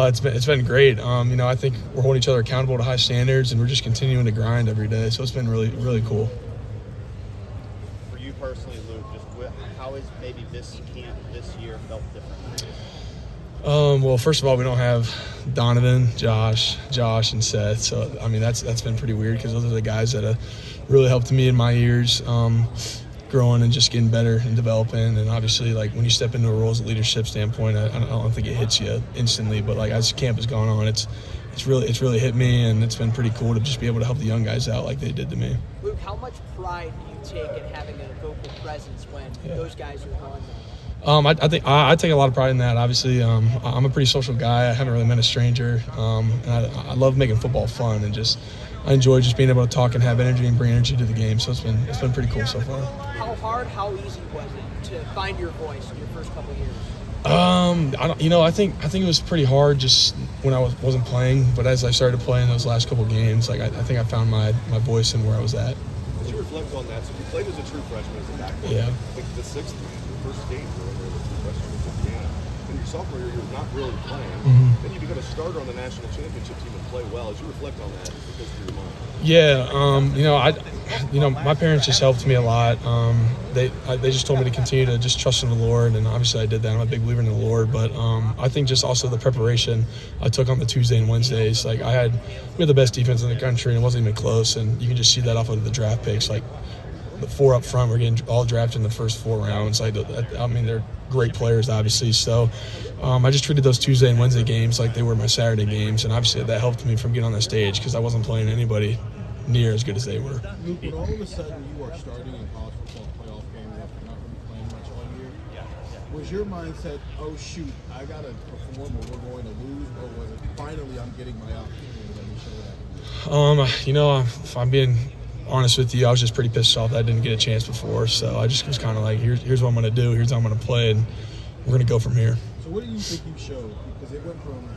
It's been great. I think we're holding each other accountable to high standards, and we're just continuing to grind every day. So it's been really, really cool. For you personally, Luke, how has maybe this camp this year felt different for you? Well, first of all, we don't have Donovan, Josh, and Seth. So, that's been pretty weird because those are the guys that have really helped me in my years growing and just getting better and developing. And obviously, like, when you step into a role as a leadership standpoint, I don't think it hits you instantly. But, like, as camp has gone on, it's really hit me, and it's been pretty cool to just be able to help the young guys out like they did to me. Luke, how much pride do you take in having a vocal presence when those guys are gone? I think I take a lot of pride in that. Obviously, I'm a pretty social guy. I haven't really met a stranger, and I love making football fun, and I enjoy just being able to talk and have energy and bring energy to the game. So it's been pretty cool so far. How hard, how easy was it to find your voice in your first couple of years? I think it was pretty hard just when I wasn't playing, but as I started playing those last couple games, like I think I found my voice and where I was at. As you reflect on that, so you played as a true freshman as a backup. Yeah. I think the first game you were in there as a true freshman was Indiana. In your sophomore year, you're not really playing. Mm-hmm. Then you become a starter on the national championship team and play well. As you reflect on that, what goes through your mind? Yeah, my parents just helped me a lot. They just told me to continue to just trust in the Lord, and obviously I did that. I'm a big believer in the Lord, but I think just also the preparation I took on the Tuesday and Wednesdays. Like we had the best defense in the country, and it wasn't even close. And you can just see that off of the draft picks. Like the 4 up front were getting all drafted in the first 4 rounds. They're great players, obviously. So I just treated those Tuesday and Wednesday games like they were my Saturday games, and obviously that helped me from getting on the stage because I wasn't playing anybody near as good as they were. Luke, when all of a sudden you are starting in college football playoff games after not really playing much all year, was your mindset, oh shoot, I gotta perform or we're going to lose, or was it finally I'm getting my opportunity and let me show that? If I'm being honest with you, I was just pretty pissed off that I didn't get a chance before. So I just was kind of like, here's what I'm going to do. Here's how I'm going to play, and we're going to go from here. So what do you think you showed? Because it went from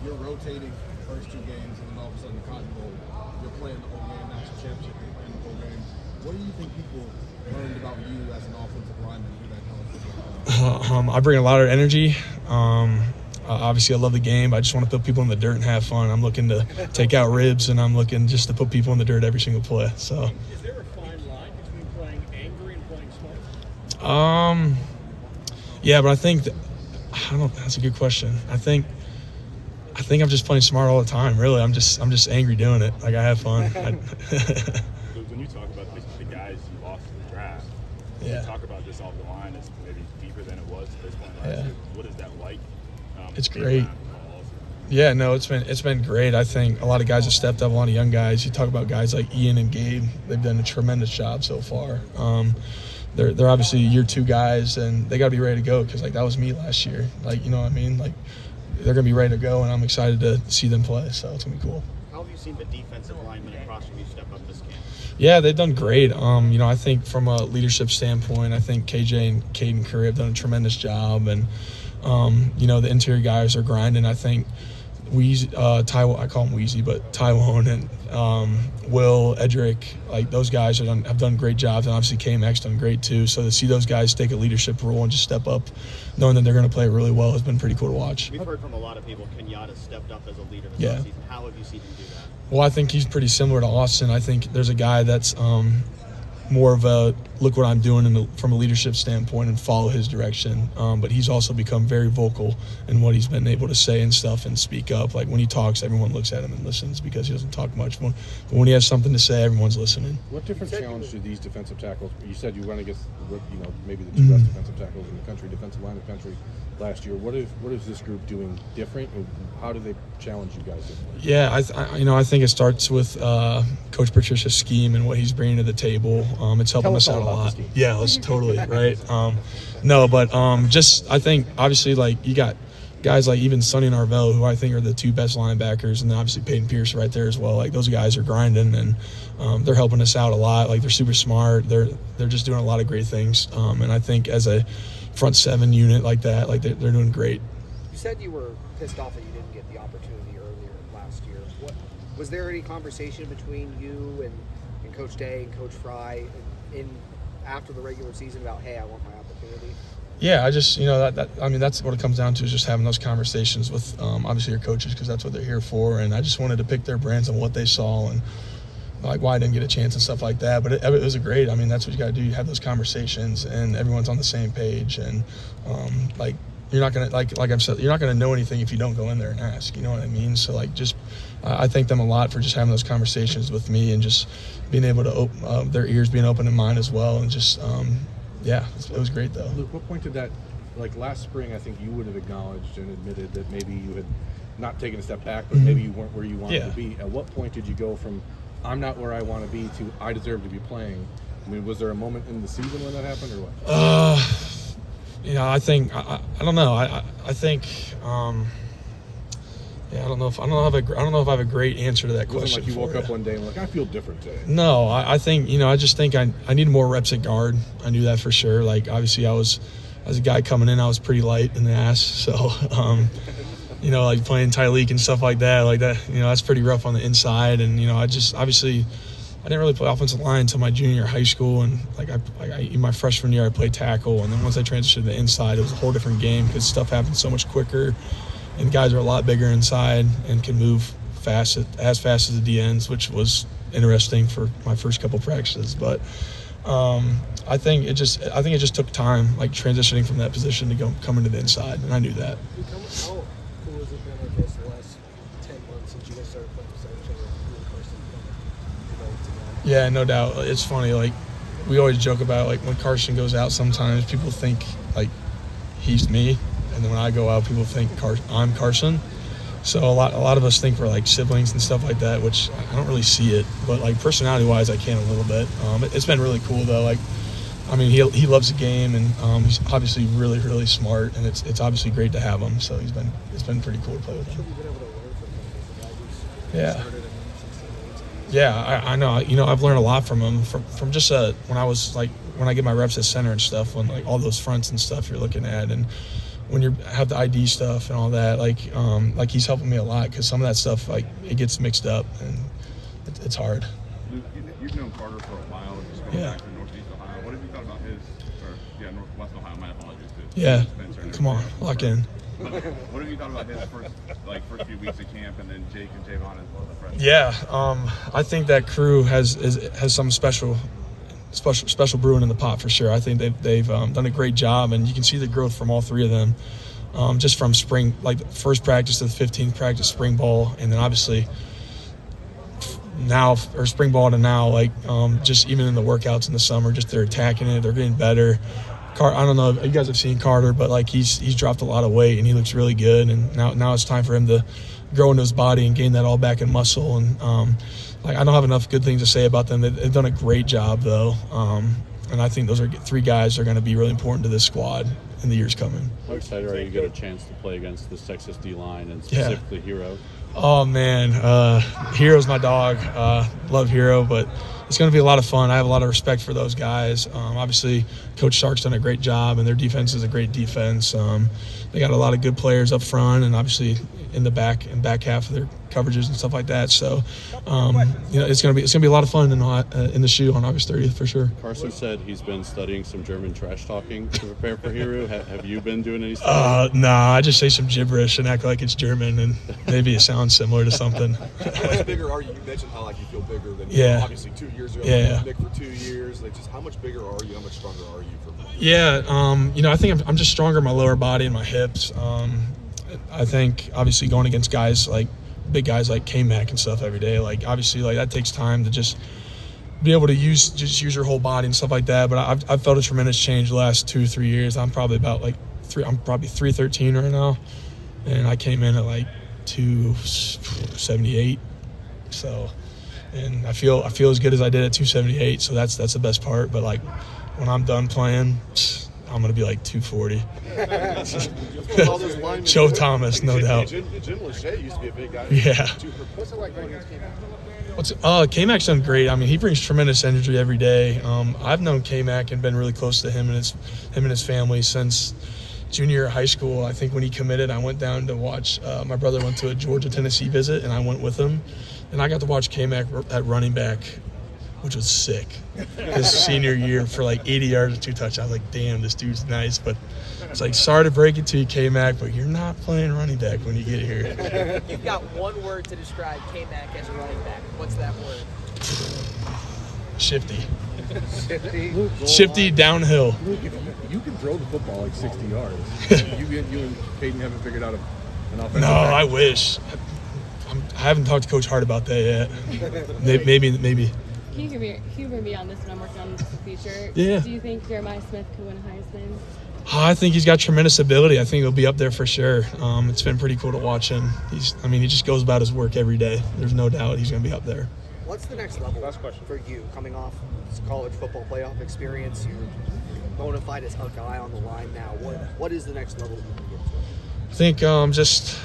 you're rotating the first 2 games, and then all of a sudden the Cotton Bowl, you're playing the whole game, national championship, you're playing the whole game. What do you think people learned about you as an offensive lineman through that college football? I bring a lot of energy. Obviously, I love the game. I just want to put people in the dirt and have fun. I'm looking to take out ribs, and I'm looking just to put people in the dirt every single play. So. Is there a fine line between playing angry and playing smart? Yeah, but I think that's a good question. I think I'm just playing smart all the time. Really, I'm just angry doing it. Like I have fun. When you talk about the guys you lost in the draft, you talk about this off the line as maybe deeper than it was at this point last year. What is that like? It's great. Yeah, no, it's been great. I think a lot of guys have stepped up, a lot of young guys. You talk about guys like Ian and Gabe. They've done a tremendous job so far. They're obviously year 2 guys, and they got to be ready to go because, like, that was me last year. Like, you know what I mean? Like, they're going to be ready to go, and I'm excited to see them play, so it's going to be cool. How have you seen the defensive linemen across from you step up this camp? Yeah, they've done great. I think from a leadership standpoint, I think KJ and Caden Curry have done a tremendous job, and the interior guys are grinding. I think Taiwo, I call him Weezy, but Taiwan and Will, Edric, like those guys have done great jobs, and obviously K-Mac's done great too. So to see those guys take a leadership role and just step up, knowing that they're going to play really well, has been pretty cool to watch. We've heard from a lot of people Kenyatta stepped up as a leader this offseason. How have you seen him do that? Well, I think he's pretty similar to Austin. I think there's a guy that's more of a look what I'm doing from a leadership standpoint and follow his direction. But he's also become very vocal in what he's been able to say and stuff and speak up. Like when he talks, everyone looks at him and listens because he doesn't talk much. But when he has something to say, everyone's listening. What different challenge do these defensive tackles? You said you run against maybe the 2 best defensive tackles in the country, defensive line in the country last year. What is this group doing different, and how do they challenge you guys differently? Yeah, I think it starts with Coach Patricia's scheme and what he's bringing to the table. It's helping us out a lot. Yeah, that's totally right. I think obviously like you got guys like even Sonny Narvell, who I think are the 2 best linebackers, and then obviously Peyton Pierce right there as well. Like those guys are grinding, and they're helping us out a lot. Like they're super smart. They're just doing a lot of great things. And I think as a front 7 unit like that, like they're doing great. You said you were pissed off that you didn't get the opportunity earlier last year. Was there any conversation between you and Coach Day and Coach Fry after the regular season about, hey, I want my opportunity? Yeah, I just, I mean, that's what it comes down to, is just having those conversations with, obviously, your coaches, because that's what they're here for. And I just wanted to pick their brains on what they saw and, like, why I didn't get a chance and stuff like that. But it was a great, I mean, that's what you got to do. You have those conversations, and everyone's on the same page. And, like, you're not going to, like I've said, you're not going to know anything if you don't go in there and ask. You know what I mean? So, like, just I thank them a lot for just having those conversations with me and just being able to open their ears, being open in mine as well. And just, yeah, it was great, though. Luke, what point did that, like last spring, I think you would have acknowledged and admitted that maybe you had not taken a step back, but maybe you weren't where you wanted to be. At what point did you go from, I'm not where I want to be, to I deserve to be playing? I mean, was there a moment in the season when that happened, or what? I think I don't know. I think I don't know if I have a great answer to that It wasn't question. like you woke up one day and like, I feel different today. No, I think, I just think I needed more reps at guard. I knew that for sure. Like, obviously, as a guy coming in, I was pretty light in the ass. So, like playing Tyleek and stuff like that, that's pretty rough on the inside. And, I didn't really play offensive line until my junior year of high school. And, in my freshman year, I played tackle. And then once I transitioned to the inside, it was a whole different game because stuff happened so much quicker. And guys are a lot bigger inside and can move as fast as the DNs, which was interesting for my first couple practices. But I think it just took time, like transitioning from that position to come into the inside, and I knew that. How cool has it been, I guess, the last 10 months since you guys started playing beside each other, you and Carson developed together? Yeah, no doubt. It's funny. Like, we always joke about, like, when Carson goes out, sometimes people think like he's me. And then when I go out, people think I'm Carson. So a lot of us think we're like siblings and stuff like that, which I don't really see it. But like personality-wise, I can a little bit. It's been really cool though. Like, I mean, he loves the game, and he's obviously really, really smart, and it's obviously great to have him. So it's been pretty cool to play with him. You've been able to learn from him as a guy who's Yeah. started in 16, 18. Yeah, I know. I've learned a lot from him from just when I get my reps at center and stuff, when like all those fronts and stuff you're looking at, and when you have the ID stuff and all that, like he's helping me a lot because some of that stuff, like, it gets mixed up and it's hard. Luke, you've known Carter for a while. Just going back to Northeast Ohio. What have you thought about Northwest Ohio? My apologies to Spencer. Come on, lock in. What have you thought about his first few weeks of camp, and then Jake and Javon as well, the freshmen? Yeah, I think that crew has some special brewing in the pot for sure. I think they've done a great job, and you can see the growth from all three of them, just from spring, like first practice to the 15th practice, spring ball, and then obviously now, or spring ball to now, like just even in the workouts in the summer, just they're attacking it, they're getting better. I don't know if you guys have seen Carter, but like he's dropped a lot of weight and he looks really good, and now it's time for him to grow into his body and gain that all back in muscle. And I don't have enough good things to say about them. They've done a great job though, and I think those are three guys that are going to be really important to this squad in the years coming. How excited are you to get a chance to play against this Texas D-line and specifically Hero? Oh man, Hero's my dog. Love Hero, but it's going to be a lot of fun. I have a lot of respect for those guys. Obviously, Coach Stark's done a great job, and their defense is a great defense. They got a lot of good players up front, and obviously in the back half of their coverages and stuff like that. So, it's going to be a lot of fun in the shoe on August 30th for sure. Carson said he's been studying some German trash talking to prepare for Hero. Have you been doing any studying? Nah, I just say some gibberish and act like it's German, and maybe it sounds similar to something. How much bigger are you? You mentioned how you feel bigger than obviously 2 years ago. Yeah. Nick for 2 years. Just how much bigger are you? How much stronger are you? Yeah, I think I'm just stronger in my lower body and my hips. I think obviously going against guys like big guys like K-Mac and stuff every day, obviously that takes time to just be able to use your whole body and stuff like that. But I've felt a tremendous change the last 2-3 years. I'm probably about I'm probably 313 right now, and I came in at 278. So, and I feel as good as I did at 278. So that's the best part. But when I'm done playing, I'm going to be 240. Joe Thomas, no doubt. Jim Lachey used to be a big guy. Yeah. What's it like going against K-Mac? K-Mac's done great. I mean, he brings tremendous energy every day. I've known K-Mac and been really close to him and his family since junior year of high school. I think when he committed, I went down to watch. My brother went to a Georgia-Tennessee visit, and I went with him. And I got to watch K-Mac at running back which was sick. His senior year for like 80 yards and 2 touchdowns. I was like, damn, this dude's nice. But it's like, sorry to break it to you, K-Mac, but you're not playing running back when you get here. You've got one word to describe K-Mac as a running back. What's that word? Shifty. Shifty. Shifty downhill. Luke, if you can throw the football like 60 yards. you and Peyton haven't figured out an offensive No, back. I wish. I haven't talked to Coach Hart about that yet. Maybe. Can you humor me on this when I'm working on this feature? Yeah. Do you think Jeremiah Smith could win a Heisman? I think he's got tremendous ability. I think he'll be up there for sure. It's been pretty cool to watch him. He just goes about his work every day. There's no doubt he's going to be up there. What's the next level for you coming off this college football playoff experience? You're bona fide as a guy on the line now. What is the next level you can get to? I think just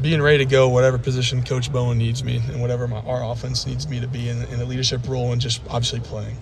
being ready to go whatever position Coach Bowen needs me and whatever our offense needs me to be in a leadership role and just obviously playing.